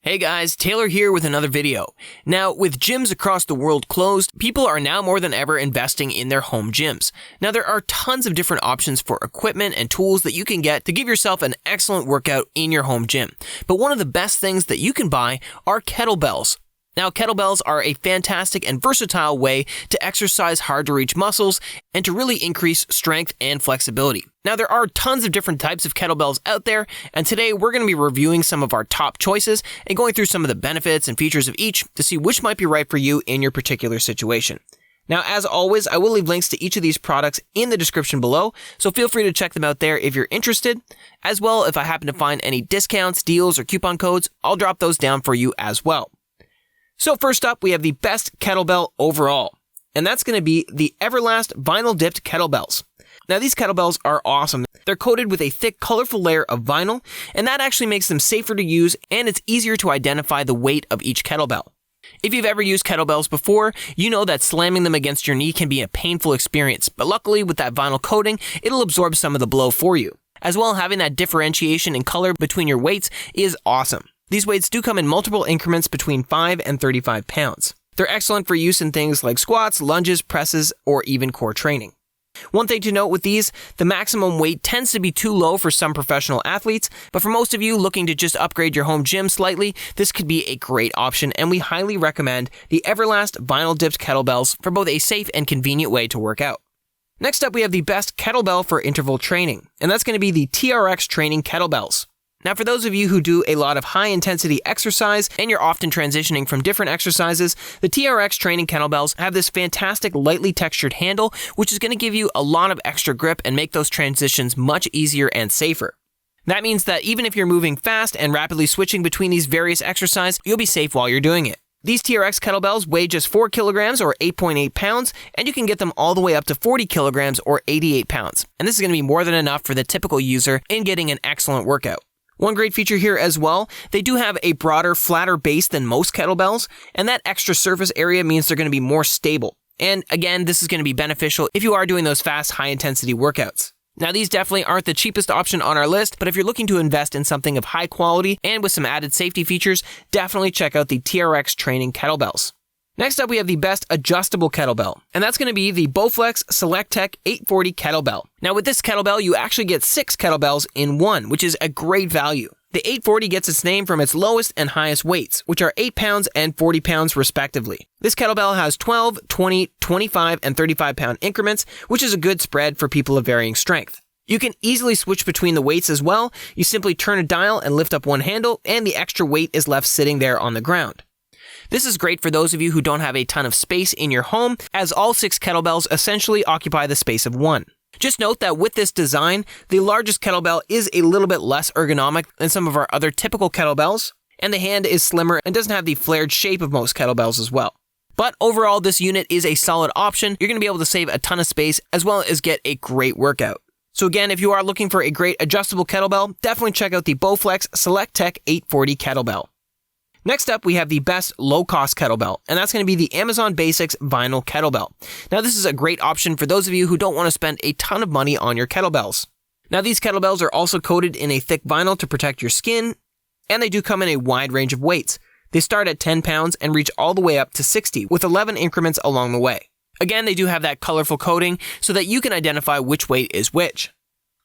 Hey guys, Taylor here with another video. Now, with gyms across the world closed, people are now more than ever investing in their home gyms. Now, there are tons of different options for equipment and tools that you can get to give yourself an excellent workout in your home gym. But one of the best things that you can buy are kettlebells. Now, kettlebells are a fantastic and versatile way to exercise hard-to-reach muscles and to really increase strength and flexibility. Now, there are tons of different types of kettlebells out there, and today we're going to be reviewing some of our top choices and going through some of the benefits and features of each to see which might be right for you in your particular situation. Now, as always, I will leave links to each of these products in the description below, so feel free to check them out there if you're interested. As well, if I happen to find any discounts, deals, or coupon codes, I'll drop those down for you as well. So first up, we have the best kettlebell overall, and that's going to be the Everlast vinyl dipped kettlebells. Now, these kettlebells are awesome. They're coated with a thick, colorful layer of vinyl, and that actually makes them safer to use, and it's easier to identify the weight of each kettlebell. If you've ever used kettlebells before, you know that slamming them against your knee can be a painful experience, but luckily with that vinyl coating, it'll absorb some of the blow for you. As well, having that differentiation in color between your weights is awesome. These weights do come in multiple increments between 5 and 35 pounds. They're excellent for use in things like squats, lunges, presses, or even core training. One thing to note with these, the maximum weight tends to be too low for some professional athletes, but for most of you looking to just upgrade your home gym slightly, this could be a great option, and we highly recommend the Everlast vinyl dipped kettlebells for both a safe and convenient way to work out. Next up, we have the best kettlebell for interval training, and that's going to be the TRX training kettlebells. Now, for those of you who do a lot of high-intensity exercise and you're often transitioning from different exercises, the TRX training kettlebells have this fantastic lightly textured handle, which is going to give you a lot of extra grip and make those transitions much easier and safer. That means that even if you're moving fast and rapidly switching between these various exercises, you'll be safe while you're doing it. These TRX kettlebells weigh just 4 kilograms or 8.8 pounds, and you can get them all the way up to 40 kilograms or 88 pounds. And this is going to be more than enough for the typical user in getting an excellent workout. One great feature here as well, they do have a broader, flatter base than most kettlebells, and that extra surface area means they're going to be more stable. And again, this is going to be beneficial if you are doing those fast, high-intensity workouts. Now, these definitely aren't the cheapest option on our list, but if you're looking to invest in something of high quality and with some added safety features, definitely check out the TRX training kettlebells. Next up, we have the best adjustable kettlebell, and that's going to be the Bowflex Selecttech 840 kettlebell. Now, with this kettlebell, you actually get 6 kettlebells in one, which is a great value. The 840 gets its name from its lowest and highest weights, which are 8 pounds and 40 pounds respectively. This kettlebell has 12, 20, 25, and 35 pound increments, which is a good spread for people of varying strength. You can easily switch between the weights as well. You simply turn a dial and lift up one handle, and the extra weight is left sitting there on the ground. This is great for those of you who don't have a ton of space in your home, as all 6 kettlebells essentially occupy the space of one. Just note that with this design, the largest kettlebell is a little bit less ergonomic than some of our other typical kettlebells, and the hand is slimmer and doesn't have the flared shape of most kettlebells as well. But overall, this unit is a solid option. You're going to be able to save a ton of space as well as get a great workout. So again, if you are looking for a great adjustable kettlebell, definitely check out the Bowflex Selecttech 840 kettlebell. Next up, we have the best low-cost kettlebell, and that's going to be the Amazon Basics Vinyl Kettlebell. Now, this is a great option for those of you who don't want to spend a ton of money on your kettlebells. Now, these kettlebells are also coated in a thick vinyl to protect your skin, and they do come in a wide range of weights. They start at 10 pounds and reach all the way up to 60, with 11 increments along the way. Again, they do have that colorful coating so that you can identify which weight is which.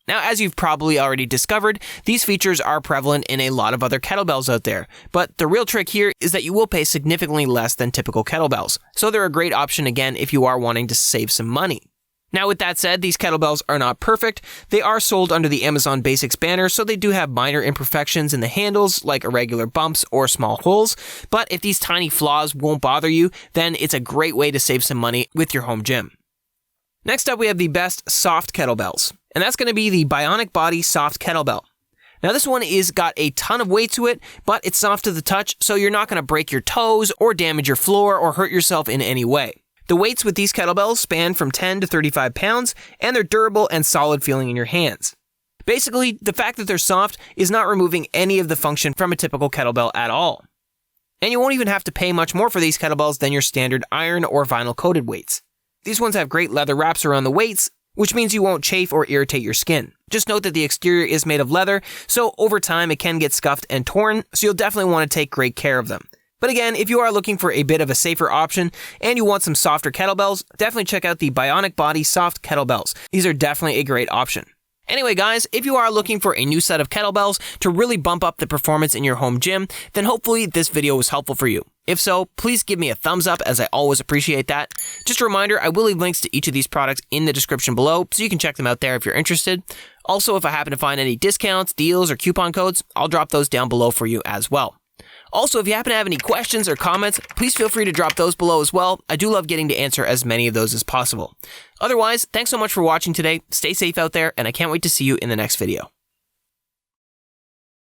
Now, as you've probably already discovered, these features are prevalent in a lot of other kettlebells out there, but the real trick here is that you will pay significantly less than typical kettlebells, so they're a great option again if you are wanting to save some money. Now, with that said, these kettlebells are not perfect. They are sold under the Amazon Basics banner, so they do have minor imperfections in the handles, like irregular bumps or small holes, but if these tiny flaws won't bother you, then it's a great way to save some money with your home gym. Next up, we have the best soft kettlebells, and that's going to be the Bionic Body Soft Kettlebell. Now, this one is got a ton of weight to it, but it's soft to the touch, so you're not going to break your toes or damage your floor or hurt yourself in any way. The weights with these kettlebells span from 10 to 35 pounds, and they're durable and solid feeling in your hands. Basically, the fact that they're soft is not removing any of the function from a typical kettlebell at all. And you won't even have to pay much more for these kettlebells than your standard iron or vinyl coated weights. These ones have great leather wraps around the weights, which means you won't chafe or irritate your skin. Just note that the exterior is made of leather, so over time it can get scuffed and torn, so you'll definitely want to take great care of them. But again, if you are looking for a bit of a safer option and you want some softer kettlebells, definitely check out the Bionic Body Soft Kettlebells. These are definitely a great option. Anyway guys, if you are looking for a new set of kettlebells to really bump up the performance in your home gym, then hopefully this video was helpful for you. If so, please give me a thumbs up, as I always appreciate that. Just a reminder, I will leave links to each of these products in the description below, so you can check them out there if you're interested. Also, if I happen to find any discounts, deals, or coupon codes, I'll drop those down below for you as well. Also, if you happen to have any questions or comments, please feel free to drop those below as well. I do love getting to answer as many of those as possible. Otherwise, thanks so much for watching today. Stay safe out there, and I can't wait to see you in the next video.